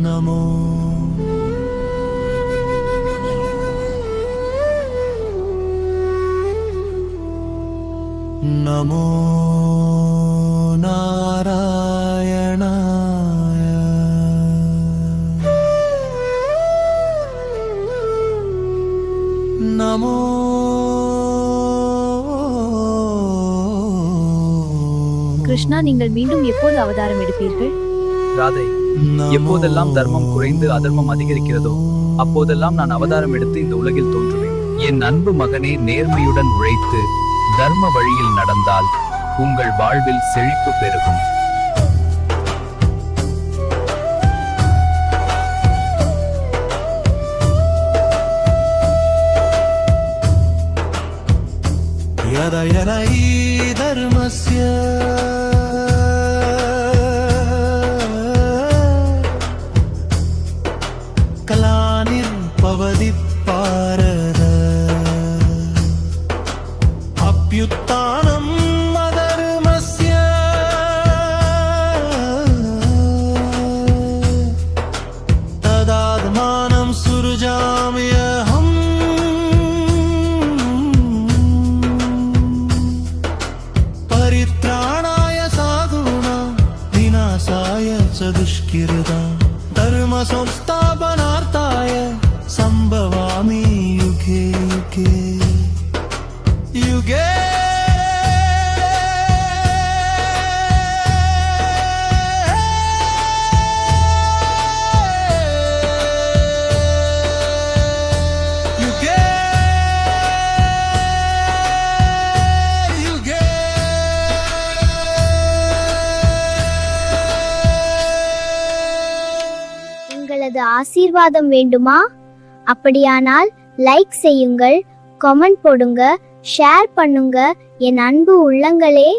நமோ நமோ நாராயணாய நமோ கிருஷ்ணா, நீங்கள் மீண்டும் எப்போது அவதாரம் எடுப்பீர்கள்? ராதை, எப்போதெல்லாம் தர்மம் குறைந்து அதர்மம் அதிகரிக்கிறதோ அப்போதெல்லாம் நான் அவதாரம் எடுத்து இந்த உலகில் தோன்றுவேன். என் அன்பு மகனே, நேர்மையுடன் உழைத்து தர்ம வழியில் நடந்தால் உங்கள் வாழ்வில் செழிப்பு பெருகும். யத யத ஈ தர்மஸ்ய கலாநிர்பவதி பாரத அப்யுத்தானம் அதர்மஸ்ய ததாத்மானம் சுருஜாமியஹம். परित्राणाय साधूनां विनाशाय च दुष्कृतां धर्म संस्थापनार्थाय संभवामि युगे युगे युगे. உங்களது ஆசீர்வாதம் வேண்டுமா? அப்படியானால் லைக் செய்யுங்கள், கமெண்ட் போடுங்க, ஷேர் பண்ணுங்க என் அன்பு உள்ளங்களே.